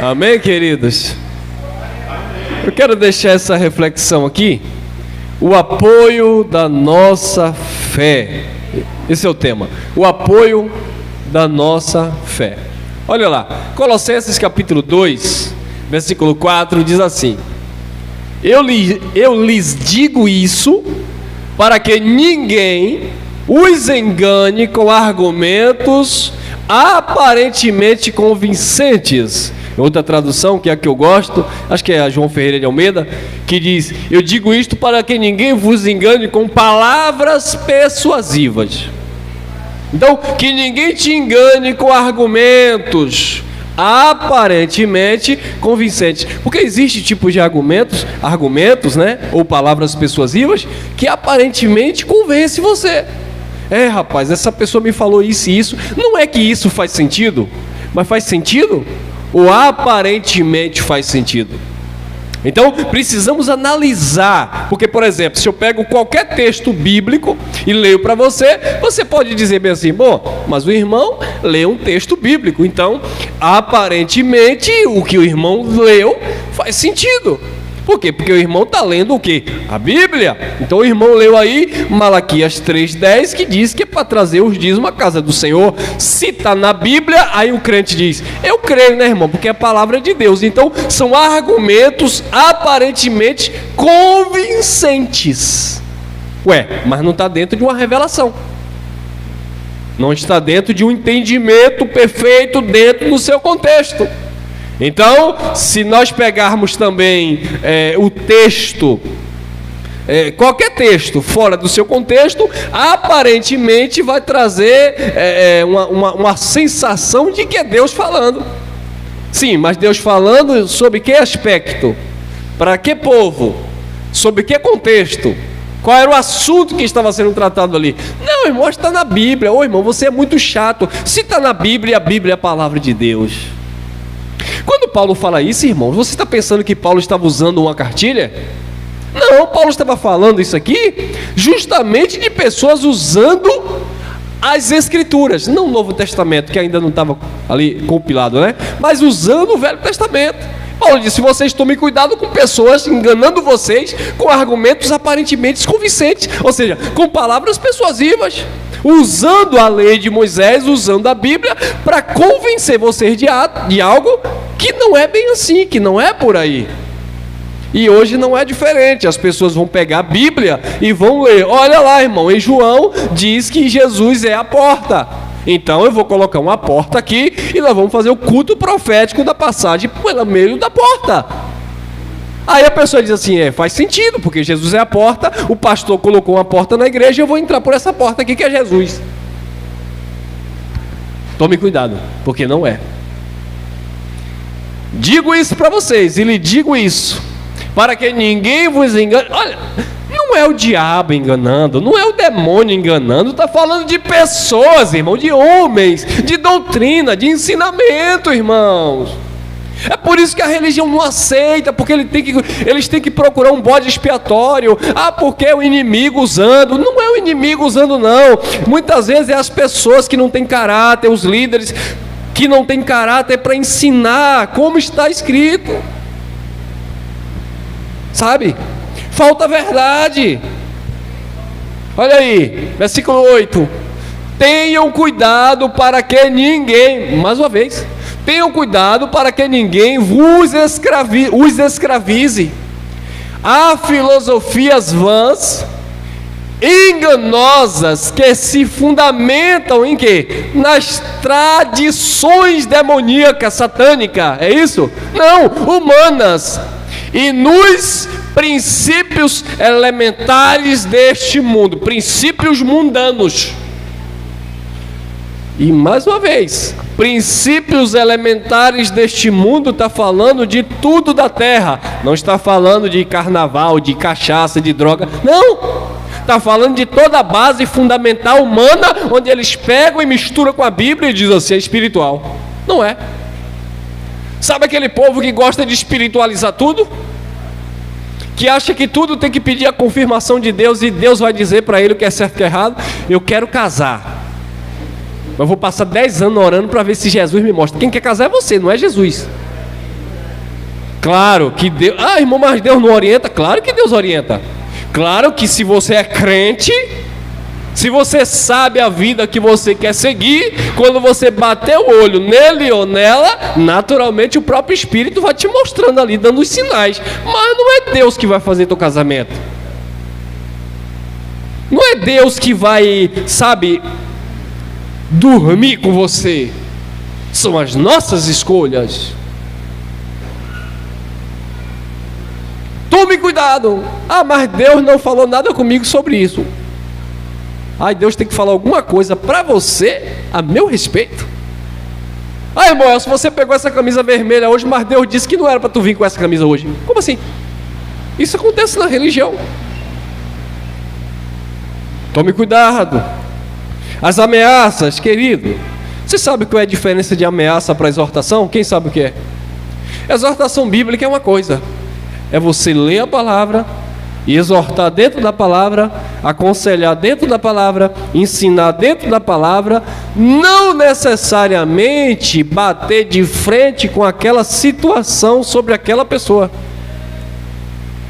Amém, queridos? Eu quero deixar essa reflexão aqui. O apoio da nossa fé. Esse é o tema. O apoio da nossa fé. Olha lá. Colossenses capítulo 2, versículo 4 diz assim: Eu lhes digo isso para que ninguém os engane com argumentos aparentemente convincentes. Outra tradução, que é a que eu gosto, acho que é a João Ferreira de Almeida, que diz: eu digo isto para que ninguém vos engane com palavras persuasivas. Então, que ninguém te engane com argumentos aparentemente convincentes. Porque existe tipos de argumentos, né, ou palavras persuasivas, que aparentemente convence você. Rapaz, essa pessoa me falou isso e isso. Não é que isso faz sentido, mas faz sentido? Ou aparentemente faz sentido? Então precisamos analisar, porque, por exemplo, se eu pego qualquer texto bíblico e leio para você, você pode dizer bem assim: bom, mas o irmão leu um texto bíblico, então aparentemente o que o irmão leu faz sentido. Por quê? Porque o irmão está lendo o quê? A Bíblia. Então o irmão leu aí Malaquias 3,10, que diz que é para trazer os dízimos à casa do Senhor. Se está na Bíblia, aí o crente diz: eu creio, né, irmão? Porque é a palavra de Deus. Então são argumentos aparentemente convincentes. Mas não está dentro de uma revelação. Não está dentro de um entendimento perfeito dentro do seu contexto. Então, se nós pegarmos também o texto, qualquer texto fora do seu contexto, aparentemente vai trazer uma sensação de que é Deus falando. Sim, mas Deus falando sobre que aspecto? Para que povo? Sobre que contexto? Qual era o assunto que estava sendo tratado ali? Não, irmão, está na Bíblia. Ô, irmão, você é muito chato. Se está na Bíblia, a Bíblia é a palavra de Deus. Quando Paulo fala isso, irmão, você está pensando que Paulo estava usando uma cartilha? Não, Paulo estava falando isso aqui justamente de pessoas usando as Escrituras, não o Novo Testamento, que ainda não estava ali compilado, né? Mas usando o Velho Testamento. Paulo disse: vocês tomem cuidado com pessoas enganando vocês com argumentos aparentemente convincentes, ou seja, com palavras persuasivas, usando a lei de Moisés, usando a Bíblia para convencer vocês de algo que não é bem assim, que não é por aí. E hoje não é diferente. As pessoas vão pegar a Bíblia e vão ler: olha lá, irmão, em João diz que Jesus é a porta, então eu vou colocar uma porta aqui e nós vamos fazer o culto profético da passagem pelo meio da porta. Aí a pessoa diz assim: faz sentido, porque Jesus é a porta, o pastor colocou uma porta na igreja, eu vou entrar por essa porta aqui que é Jesus. Tome cuidado, porque não é. Digo isso para vocês, e lhe digo isso para que ninguém vos engane. Olha, não é o diabo enganando, não é o demônio enganando, está falando de pessoas, irmão, de homens, de doutrina, de ensinamento, irmãos. É por isso que a religião não aceita, porque eles têm que procurar um bode expiatório. Porque é o inimigo usando. Não é o inimigo usando, não. Muitas vezes é as pessoas que não têm caráter, os líderes que não têm caráter para ensinar como está escrito. Sabe? Falta verdade. Olha aí, versículo 8. Tenham cuidado para que ninguém, mais uma vez, tenham cuidado para que ninguém os escravize a filosofias vãs, enganosas, que se fundamentam em quê? Nas tradições demoníacas, satânicas, é isso? Não, humanas, e nos princípios elementares deste mundo, princípios mundanos. E mais uma vez, princípios elementares deste mundo está falando de tudo da terra. Não está falando de carnaval, de cachaça, de droga. Não! Está falando de toda a base fundamental humana, onde eles pegam e misturam com a Bíblia e dizem assim: é espiritual. Não é. Sabe aquele povo que gosta de espiritualizar tudo? Que acha que tudo tem que pedir a confirmação de Deus e Deus vai dizer para ele o que é certo e o que é errado? Eu quero casar. Eu vou passar 10 anos orando para ver se Jesus me mostra. Quem quer casar é você, não é Jesus. Claro que Deus... irmão, mas Deus não orienta? Claro que Deus orienta. Claro que se você é crente, se você sabe a vida que você quer seguir, quando você bater o olho nele ou nela, naturalmente o próprio Espírito vai te mostrando ali, dando os sinais. Mas não é Deus que vai fazer teu casamento. Não é Deus que vai, dormir com você. São as nossas escolhas. Tome cuidado. Mas Deus não falou nada comigo sobre isso. Deus tem que falar alguma coisa para você a meu respeito. Irmão, se você pegou essa camisa vermelha hoje, mas Deus disse que não era para tu vir com essa camisa hoje. Como assim? Isso acontece na religião. Tome cuidado. As ameaças, querido. Você sabe qual é a diferença de ameaça para exortação? Quem sabe o que é? Exortação bíblica é uma coisa. É você ler a palavra e exortar dentro da palavra, aconselhar dentro da palavra, ensinar dentro da palavra, não necessariamente bater de frente com aquela situação sobre aquela pessoa.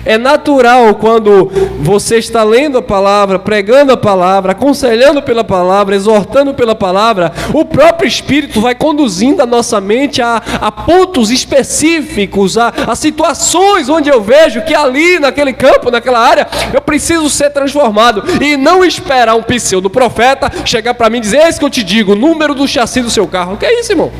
É natural quando você está lendo a palavra, pregando a palavra, aconselhando pela palavra, exortando pela palavra, o próprio Espírito vai conduzindo a nossa mente a pontos específicos, a situações onde eu vejo que ali, naquele campo, naquela área, eu preciso ser transformado, e não esperar um pseudo profeta chegar para mim e dizer: eis que eu te digo, o número do chassi do seu carro. O que é isso, irmão?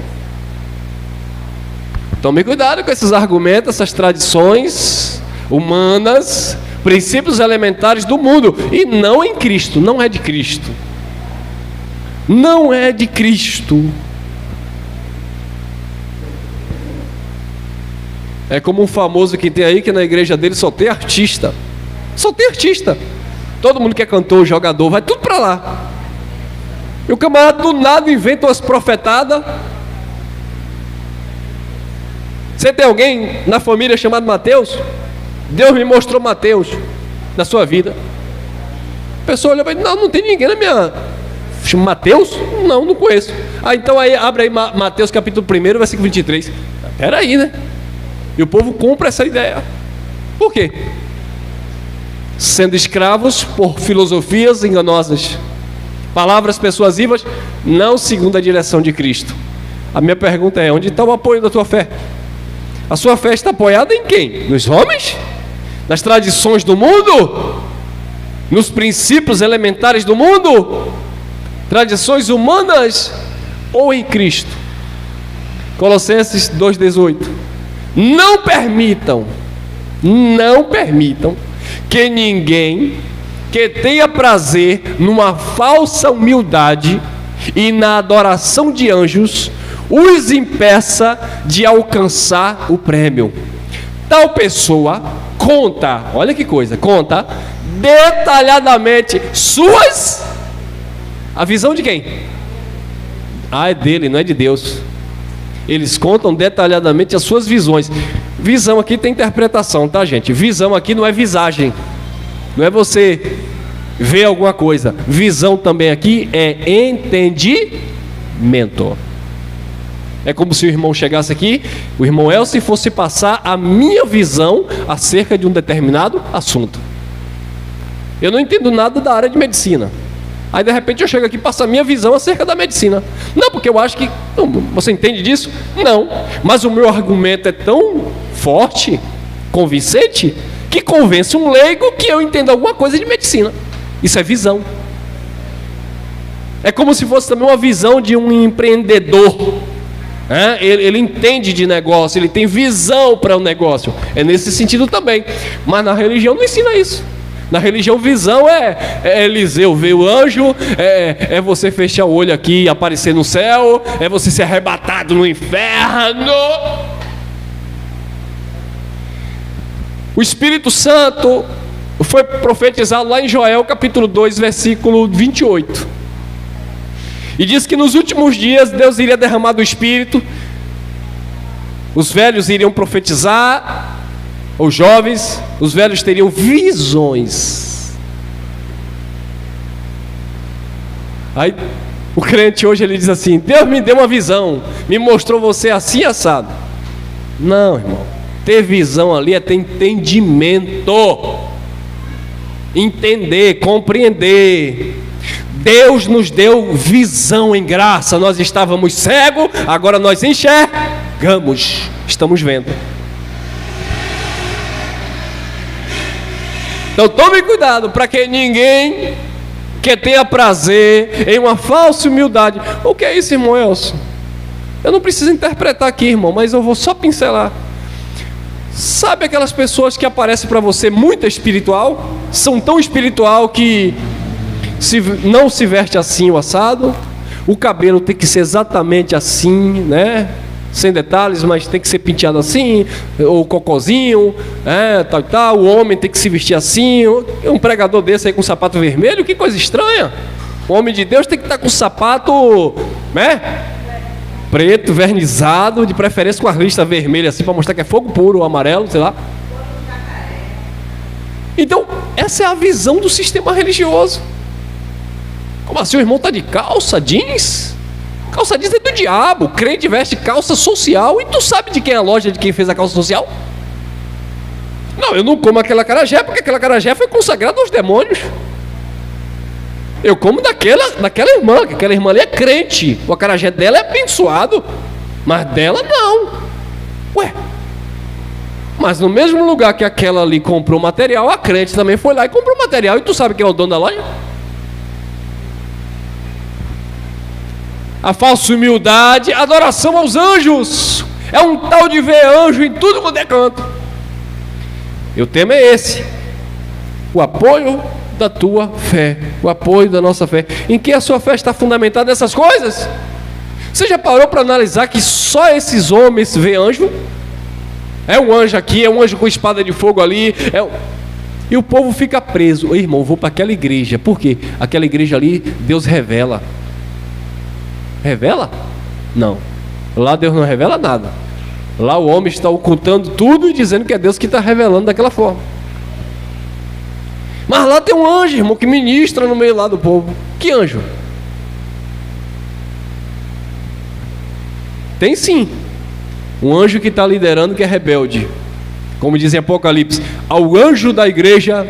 Tome cuidado com esses argumentos, essas tradições humanas, princípios elementares do mundo, e não em Cristo. Não é de Cristo. Não é de Cristo. É como um famoso que tem aí, que na igreja dele só tem artista. Só tem artista. Todo mundo que é cantor, jogador, vai tudo para lá. E o camarada do nada inventa umas profetadas. Você tem alguém na família chamado Mateus? Deus me mostrou Mateus na sua vida. A pessoa olha e fala: não tem ninguém na minha... Chama Mateus? Não conheço. Então aí abre aí Mateus capítulo 1, versículo 23. Peraí, né? E o povo compra essa ideia. Por quê? Sendo escravos por filosofias enganosas, palavras persuasivas, não segundo a direção de Cristo. A minha pergunta é: onde está o apoio da tua fé? A sua fé está apoiada em quem? Nos homens? Nas tradições do mundo? Nos princípios elementares do mundo? Tradições humanas? Ou em Cristo? Colossenses 2,18. Não permitam que ninguém que tenha prazer numa falsa humildade e na adoração de anjos os impeça de alcançar o prêmio. Tal pessoa conta, olha que coisa, conta detalhadamente a visão de quem? É dele, não é de Deus. Eles contam detalhadamente as suas visões. Visão aqui tem interpretação, tá, gente? Visão aqui não é visagem, não é você ver alguma coisa. Visão também aqui é entendimento. É como se o irmão chegasse aqui, o irmão Elcio, fosse passar a minha visão acerca de um determinado assunto. Eu não entendo nada da área de medicina. Aí de repente eu chego aqui e passo a minha visão acerca da medicina. Não, porque eu acho que... Não, você entende disso? Não. Mas o meu argumento é tão forte, convincente, que convence um leigo que eu entendo alguma coisa de medicina. Isso é visão. É como se fosse também uma visão de um empreendedor. Ele entende de negócio, ele tem visão para o negócio. É nesse sentido também. Mas na religião não ensina isso. Na religião, visão é Eliseu ver o anjo, é você fechar o olho aqui e aparecer no céu, é você ser arrebatado no inferno. O Espírito Santo foi profetizado lá em Joel capítulo 2, versículo 28. E diz que nos últimos dias Deus iria derramar do Espírito, os velhos iriam profetizar, os jovens, os velhos teriam visões. Aí o crente hoje ele diz assim: Deus me deu uma visão, me mostrou você assim assado. Não, irmão, Ter visão ali é ter entendimento. Entender, compreender. Deus nos deu visão em graça. Nós estávamos cegos, agora nós enxergamos. Estamos vendo. Então tome cuidado para que ninguém que tenha prazer em uma falsa humildade. O que é isso, irmão Elcio? Eu não preciso interpretar aqui, irmão, mas eu vou só pincelar. Sabe aquelas pessoas que aparecem para você muito espiritual? São tão espiritual que não se veste assim o assado. O cabelo tem que ser exatamente assim, né? Sem detalhes, mas tem que ser penteado assim, ou cocôzinho, tal e tal. O homem tem que se vestir assim. Um pregador desse aí com sapato vermelho, que coisa estranha. O homem de Deus tem que estar com sapato, né? Preto, vernizado, de preferência com a lista vermelha assim, para mostrar que é fogo puro, ou amarelo, sei lá. Então, essa é a visão do sistema religioso. Como assim, o irmão está de calça jeans? Calça jeans é do diabo. O crente veste calça social. E tu sabe de quem é a loja, de quem fez a calça social? Não, eu não como aquela acarajé, porque aquela acarajé foi consagrada aos demônios. Eu como daquela irmã, que aquela irmã ali é crente. O acarajé dela é abençoado, mas dela não. Ué, mas no mesmo lugar que aquela ali comprou material, a crente também foi lá e comprou material. E tu sabe quem é o dono da loja? A falsa humildade, adoração aos anjos. É um tal de ver anjo em tudo quanto é canto. E o tema é esse: o apoio da tua fé, o apoio da nossa fé. Em que a sua fé está fundamentada nessas coisas? Você já parou para analisar que só esses homens vê anjo? É um anjo aqui, é um anjo com espada de fogo ali, e o povo fica preso. Ei, irmão, eu vou para aquela igreja. Por quê? Aquela igreja ali, Deus revela. Revela? Não. Lá Deus não revela nada. Lá o homem está ocultando tudo e dizendo que é Deus que está revelando daquela forma. Mas lá tem um anjo, irmão, que ministra no meio lá do povo. Que anjo? Tem sim. Um anjo que está liderando, que é rebelde. Como diz em Apocalipse: ao anjo da igreja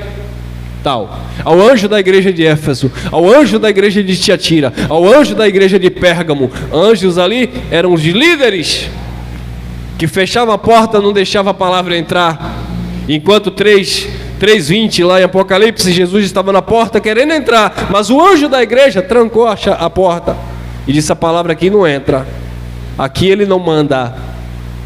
tal, ao anjo da igreja de Éfeso, ao anjo da igreja de Tiatira, ao anjo da igreja de Pérgamo. Anjos ali eram os líderes que fechavam a porta, não deixavam a palavra entrar. Enquanto 3:20 lá em Apocalipse, Jesus estava na porta querendo entrar, mas o anjo da igreja trancou a porta e disse: a palavra aqui não entra, aqui ele não manda.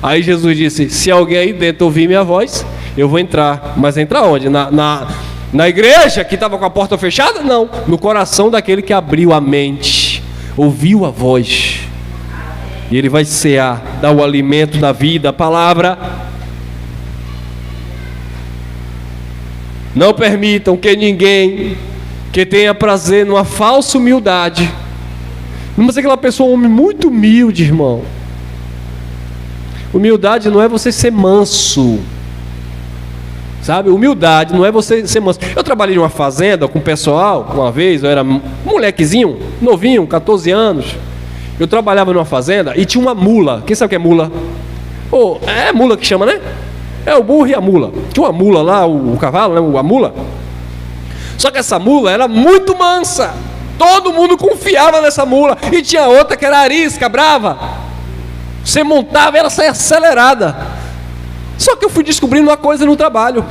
Aí Jesus disse: se alguém aí dentro ouvir minha voz, eu vou entrar. Mas entrar onde? Na igreja que estava com a porta fechada? Não, no coração daquele que abriu a mente, ouviu a voz, e ele vai cear, dar o alimento da vida, a palavra. Não permitam que ninguém que tenha prazer numa falsa humildade, mas aquela pessoa, um homem muito humilde, irmão. Humildade não é você ser manso, sabe? Humildade não é você ser manso. Eu trabalhei em uma fazenda com o pessoal uma vez. Eu era molequezinho, novinho, 14 anos. Eu trabalhava numa fazenda e tinha uma mula. Quem sabe o que é mula? É mula que chama, né? É o burro e a mula. Tinha uma mula lá, o cavalo, né? A mula. Só que essa mula era muito mansa. Todo mundo confiava nessa mula. E tinha outra que era arisca, brava. Você montava e ela saia acelerada. Só que eu fui descobrindo uma coisa no trabalho: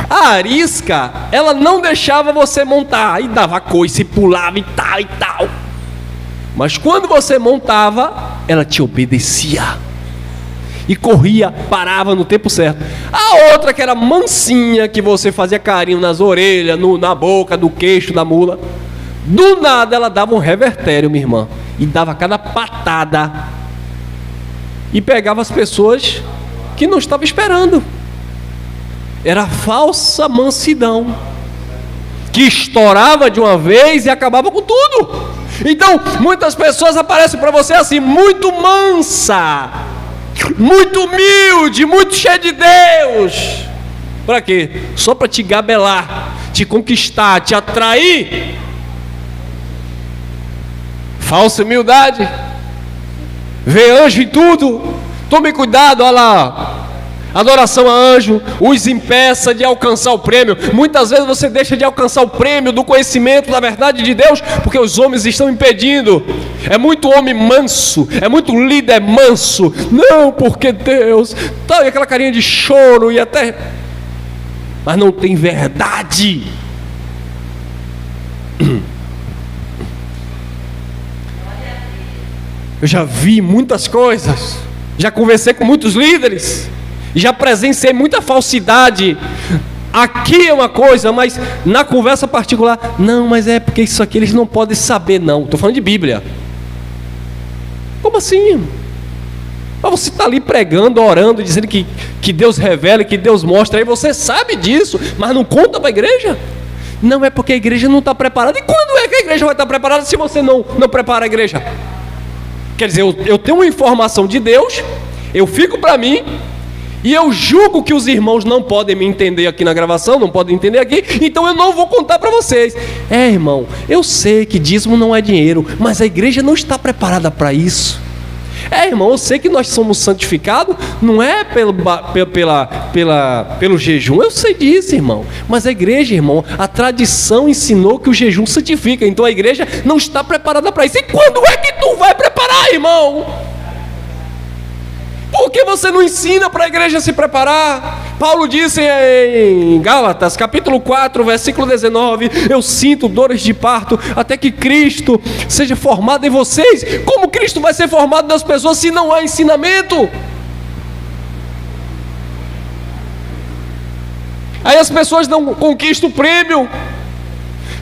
a arisca, ela não deixava você montar. Aí dava coice e pulava e tal. Mas quando você montava, ela te obedecia e corria, parava no tempo certo. A outra que era mansinha, que você fazia carinho nas orelhas, na boca, no queixo da mula, do nada ela dava um revertério, minha irmã, e dava cada patada e pegava as pessoas que não estavam esperando. Era falsa mansidão, que estourava de uma vez e acabava com tudo. Então, muitas pessoas aparecem para você assim, muito mansa, muito humilde, muito cheia de Deus. Para quê? Só para te gabelar, te conquistar, te atrair. Falsa humildade. Vê anjo em tudo. Tome cuidado, olha lá. adoração a anjo, os impeça de alcançar o prêmio. Muitas vezes você deixa de alcançar o prêmio do conhecimento da verdade de Deus, porque os homens estão impedindo. É muito homem manso, é muito líder manso. Não, porque Deus, tá, e aquela carinha de choro e até... Mas não tem verdade. Eu já vi muitas coisas, já conversei com muitos líderes, já presenciei muita falsidade. Aqui é uma coisa, mas na conversa particular, não, mas é porque isso aqui eles não podem saber, não. Estou falando de Bíblia. Como assim? Mas você está ali pregando, orando, dizendo que Deus revela, que Deus mostra, aí você sabe disso, mas não conta para a igreja? Não, é porque a igreja não está preparada. E quando é que a igreja vai estar preparada se você não prepara a igreja? Quer dizer, eu tenho uma informação de Deus, eu fico para mim, e eu julgo que os irmãos não podem me entender aqui na gravação, não podem entender aqui, então eu não vou contar para vocês. Irmão, eu sei que dízimo não é dinheiro, mas a igreja não está preparada para isso. Irmão, eu sei que nós somos santificados, não é pelo jejum, eu sei disso, irmão. Mas a igreja, irmão, a tradição ensinou que o jejum santifica, então a igreja não está preparada para isso. E quando é que tu vai preparar, irmão? Por que você não ensina para a igreja se preparar? Paulo disse em Gálatas, capítulo 4, versículo 19: eu sinto dores de parto até que Cristo seja formado em vocês. Como Cristo vai ser formado nas pessoas se não há ensinamento? Aí as pessoas não conquistam o prêmio.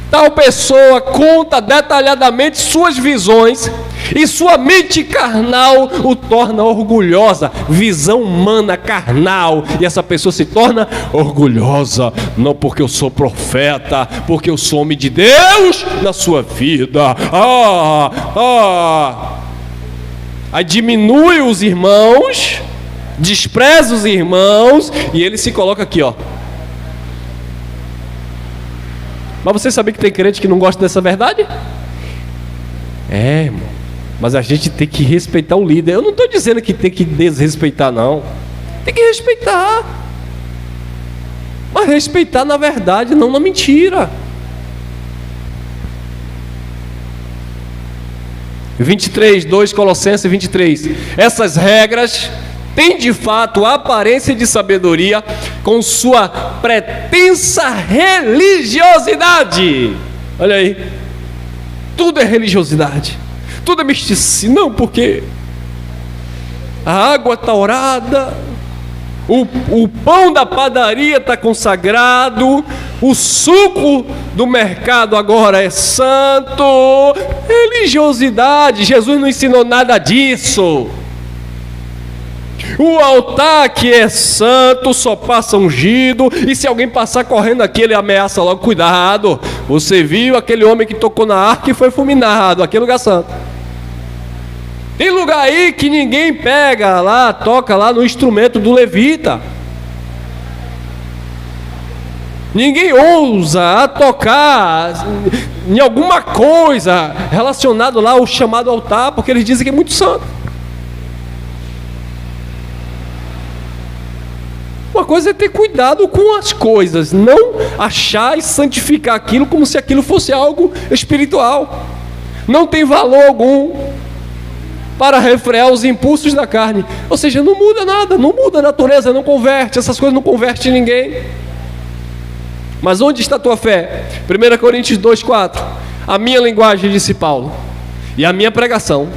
Tal pessoa conta detalhadamente suas visões e sua mente carnal o torna orgulhosa. Visão humana carnal, e essa pessoa se torna orgulhosa. Não porque eu sou profeta, porque eu sou homem de Deus na sua vida. Aí diminui os irmãos, despreza os irmãos, e ele se coloca aqui, ó. Mas você sabia que tem crente que não gosta dessa verdade? Irmão, mas a gente tem que respeitar o líder. Eu não estou dizendo que tem que desrespeitar, não. Tem que respeitar. Mas respeitar na verdade, não na mentira. 23, 2 Colossenses 23. Essas regras tem de fato a aparência de sabedoria com sua pretensa religiosidade. Olha aí, tudo é religiosidade, tudo é misticismo. Não, porque a água está orada, o pão da padaria está consagrado, o suco do mercado agora é santo. Religiosidade, Jesus não ensinou nada disso. O altar que é santo só passa ungido, e se alguém passar correndo aqui, ele ameaça logo: cuidado, você viu aquele homem que tocou na arca e foi fulminado, aqui é lugar santo. Tem lugar aí que ninguém pega lá, toca lá no instrumento do levita. Ninguém ousa a tocar em alguma coisa relacionado lá ao chamado altar, porque eles dizem que é muito santo. Uma coisa é ter cuidado com as coisas, não achar e santificar aquilo como se aquilo fosse algo espiritual. Não tem valor algum para refrear os impulsos da carne. Ou seja, não muda nada, não muda a natureza, não converte, essas coisas não convertem ninguém. Mas onde está a tua fé? 1 Coríntios 2,4. A minha linguagem, disse Paulo, e a minha pregação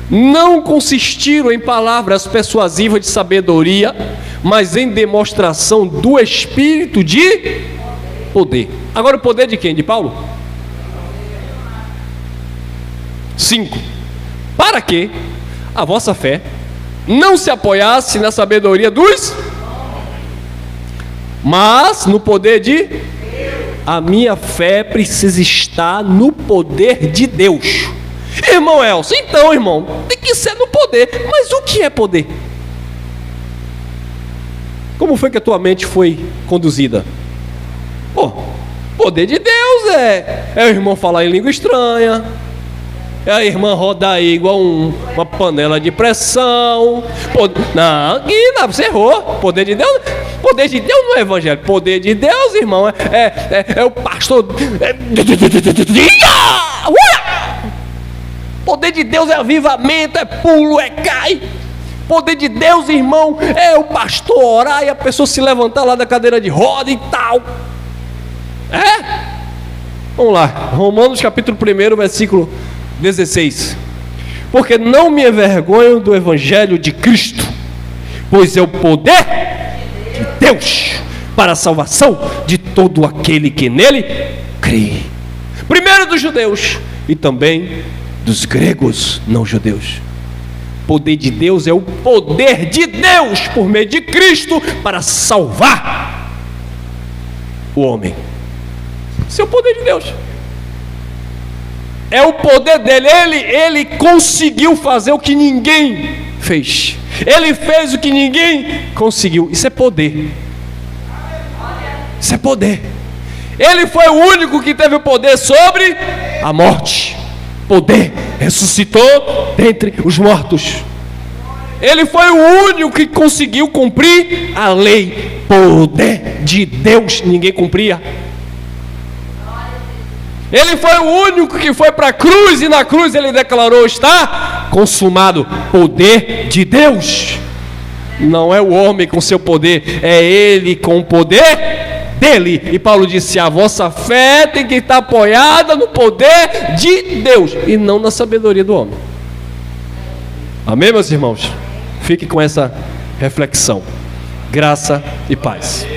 não consistiram em palavras persuasivas de sabedoria, mas em demonstração do Espírito de poder. Agora o poder de quem? De Paulo? 5. Para que a vossa fé não se apoiasse na sabedoria dos, mas no poder de Deus. A minha fé precisa estar no poder de Deus. Irmão Elcio, então, irmão, tem que ser no poder. Mas o que é poder? Como foi que a tua mente foi conduzida? Poder de Deus é o irmão falar em língua estranha, A irmã roda aí igual uma panela de pressão. Não, aqui não, você errou. Poder de Deus não é evangelho. Poder de Deus, irmão, é o pastor. Poder de Deus é avivamento, é pulo, é cai. Poder de Deus, irmão, é o pastor orar e a pessoa se levantar lá da cadeira de roda e tal. Vamos lá, Romanos capítulo 1, versículo 16. Porque não me envergonho do evangelho de Cristo, pois é o poder de Deus para a salvação de todo aquele que nele crê. Primeiro dos judeus e também dos gregos não judeus. O poder de Deus é o poder de Deus por meio de Cristo para salvar o homem. Esse é o poder de Deus. É o poder dele. Ele conseguiu fazer o que ninguém fez. Ele fez o que ninguém conseguiu. Isso é poder. Isso é poder. Ele foi o único que teve o poder sobre a morte. Poder, ressuscitou dentre os mortos. Ele foi o único que conseguiu cumprir a lei. Poder de Deus, ninguém cumpria. Ele foi o único que foi para a cruz, e na cruz ele declarou: está consumado. Poder de Deus. Não é o homem com seu poder, é ele com o poder dele. E Paulo disse: a vossa fé tem que estar apoiada no poder de Deus e não na sabedoria do homem. Amém, meus irmãos? Fique com essa reflexão. Graça e paz.